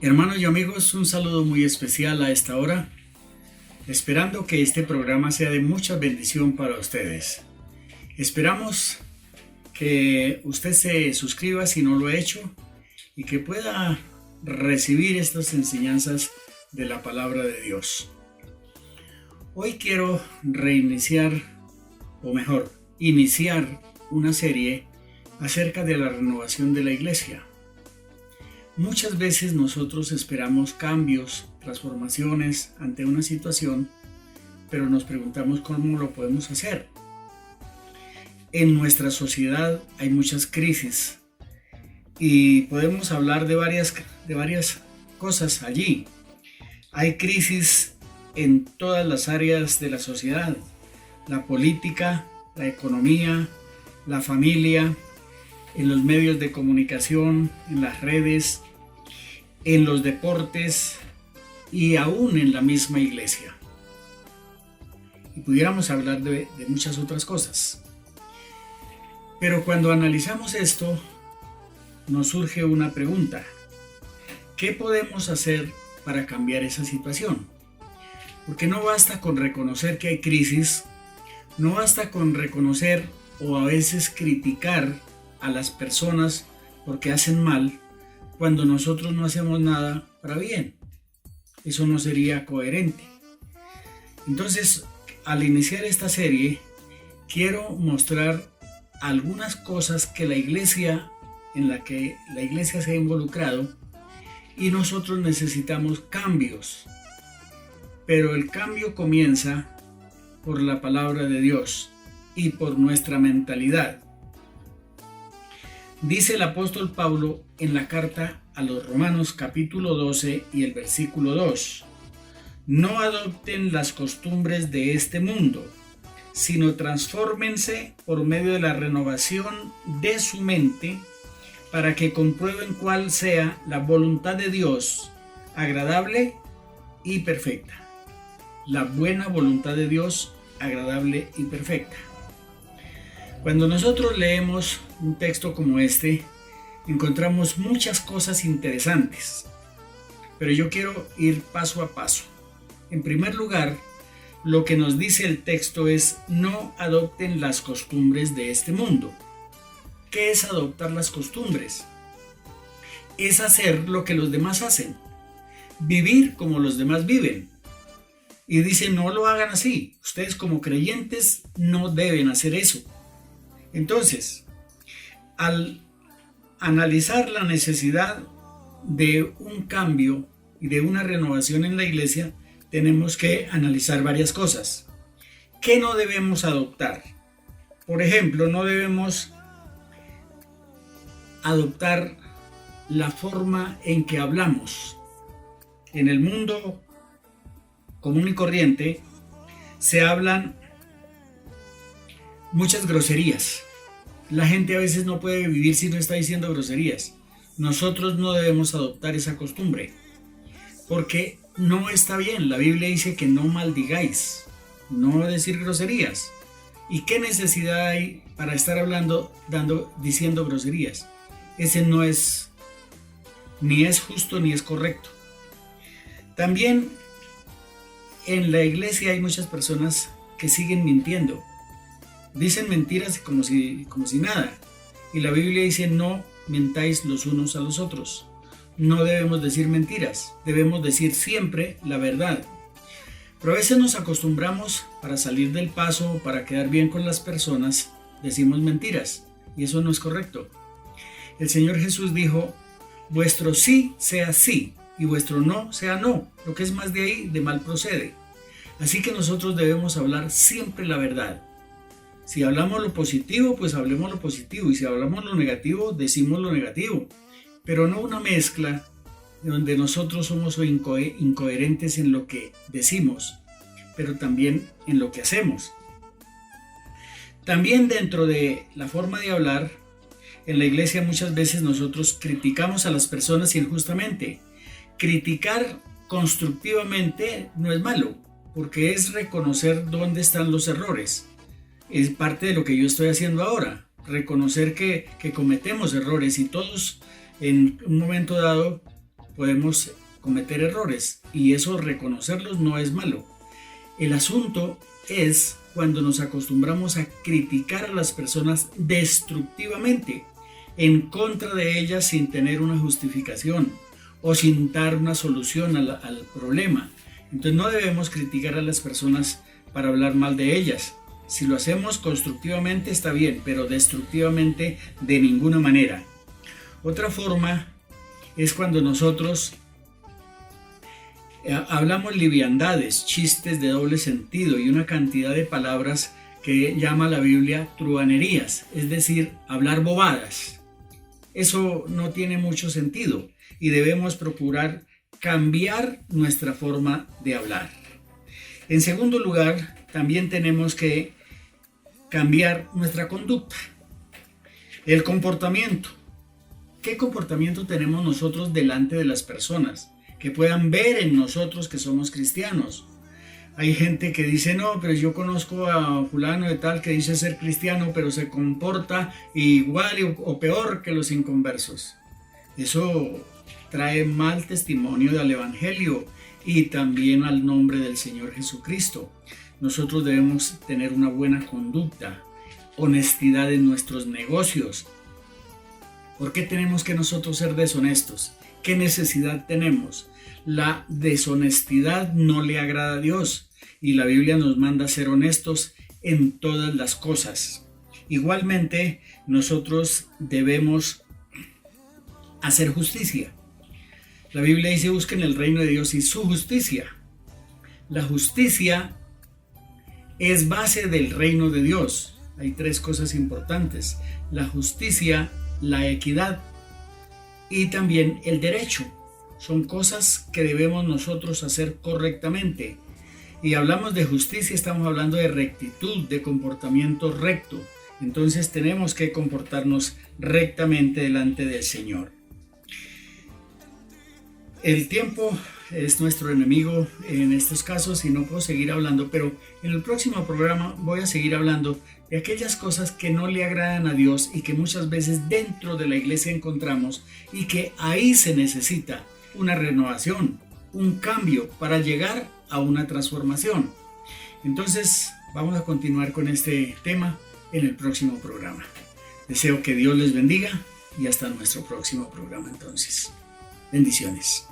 Hermanos y amigos, un saludo muy especial a esta hora, esperando que este programa sea de mucha bendición para ustedes. Esperamos que usted se suscriba si no lo ha hecho y que pueda recibir estas enseñanzas de la palabra de Dios. Hoy quiero iniciar una serie acerca de la renovación de la iglesia. Muchas veces nosotros esperamos cambios, transformaciones ante una situación, pero nos preguntamos cómo lo podemos hacer. En nuestra sociedad hay muchas crisis y podemos hablar de varias cosas allí. Hay crisis en todas las áreas de la sociedad: la política, la economía, la familia, en los medios de comunicación, en las redes, en los deportes y aún en la misma iglesia. Y pudiéramos hablar de muchas otras cosas. Pero cuando analizamos esto, nos surge una pregunta: ¿qué podemos hacer para cambiar esa situación? Porque no basta con reconocer que hay crisis, no basta con reconocer o a veces criticar a las personas porque hacen mal cuando nosotros no hacemos nada para bien. Eso no sería coherente. Entonces, al iniciar esta serie, quiero mostrar algunas cosas que en la que la iglesia se ha involucrado y nosotros necesitamos cambios. Pero el cambio comienza por la palabra de Dios y por nuestra mentalidad. Dice el apóstol Pablo en la carta a los Romanos capítulo 12 y el versículo 2: no adopten las costumbres de este mundo, sino transfórmense por medio de la renovación de su mente, para que comprueben cuál sea la voluntad de Dios, agradable y perfecta. La buena voluntad de Dios, agradable y perfecta. Cuando nosotros leemos un texto como este, encontramos muchas cosas interesantes, pero yo quiero ir paso a paso. En primer lugar, lo que nos dice el texto es: no adopten las costumbres de este mundo. ¿Qué es adoptar las costumbres? Es hacer lo que los demás hacen, vivir como los demás viven. Y dice: no lo hagan así, ustedes como creyentes no deben hacer eso. Entonces, al analizar la necesidad de un cambio y de una renovación en la iglesia, tenemos que analizar varias cosas. ¿Qué no debemos adoptar? Por ejemplo, no debemos adoptar la forma en que hablamos. En el mundo común y corriente se hablan muchas groserías. La gente a veces no puede vivir si no está diciendo groserías. Nosotros no debemos adoptar esa costumbre, porque no está bien. La Biblia dice que no maldigáis, no decir groserías. ¿Y qué necesidad hay para estar diciendo groserías? Ese no es, ni es justo ni es correcto. También en la iglesia hay muchas personas que siguen mintiendo. Dicen mentiras como si nada. Y la Biblia dice: no mentáis los unos a los otros. No debemos decir mentiras, debemos decir siempre la verdad. Pero a veces nos acostumbramos, para salir del paso, para quedar bien con las personas, decimos mentiras, y eso no es correcto. El Señor Jesús dijo: vuestro sí sea sí y vuestro no sea no. Lo que es más de ahí, de mal procede. Así que nosotros debemos hablar siempre la verdad. Si hablamos lo positivo, pues hablemos lo positivo, y si hablamos lo negativo, decimos lo negativo, pero no una mezcla donde nosotros somos incoherentes en lo que decimos, pero también en lo que hacemos. También dentro de la forma de hablar, en la iglesia muchas veces nosotros criticamos a las personas injustamente. Criticar constructivamente no es malo, porque es reconocer dónde están los errores. Es parte de lo que yo estoy haciendo ahora, reconocer que cometemos errores, y todos en un momento dado podemos cometer errores y eso reconocerlos no es malo. El asunto es cuando nos acostumbramos a criticar a las personas destructivamente, en contra de ellas sin tener una justificación o sin dar una solución al problema. Entonces no debemos criticar a las personas para hablar mal de ellas. Si lo hacemos constructivamente está bien, pero destructivamente de ninguna manera. Otra forma es cuando nosotros hablamos liviandades, chistes de doble sentido y una cantidad de palabras que llama la Biblia truhanerías, es decir, hablar bobadas. Eso no tiene mucho sentido y debemos procurar cambiar nuestra forma de hablar. En segundo lugar, también tenemos que cambiar nuestra conducta. El comportamiento. ¿Qué comportamiento tenemos nosotros delante de las personas? Que puedan ver en nosotros que somos cristianos. Hay gente que dice, no, pero yo conozco a fulano de tal que dice ser cristiano, pero se comporta igual o peor que los inconversos. Eso trae mal testimonio al Evangelio y también al nombre del Señor Jesucristo. Nosotros debemos tener una buena conducta, honestidad en nuestros negocios. ¿Por qué tenemos que nosotros ser deshonestos? ¿Qué necesidad tenemos? La deshonestidad no le agrada a Dios y la Biblia nos manda a ser honestos en todas las cosas. Igualmente, nosotros debemos hacer justicia. La Biblia dice, busquen el reino de Dios y su justicia. La justicia es base del reino de Dios. Hay tres cosas importantes: la justicia, la equidad y también el derecho. Son cosas que debemos nosotros hacer correctamente. Y hablamos de justicia, estamos hablando de rectitud, de comportamiento recto. Entonces tenemos que comportarnos rectamente delante del Señor. El tiempo es nuestro enemigo en estos casos y no puedo seguir hablando, pero en el próximo programa voy a seguir hablando de aquellas cosas que no le agradan a Dios y que muchas veces dentro de la iglesia encontramos y que ahí se necesita una renovación, un cambio para llegar a una transformación. Entonces vamos a continuar con este tema en el próximo programa. Deseo que Dios les bendiga y hasta nuestro próximo programa entonces. Bendiciones.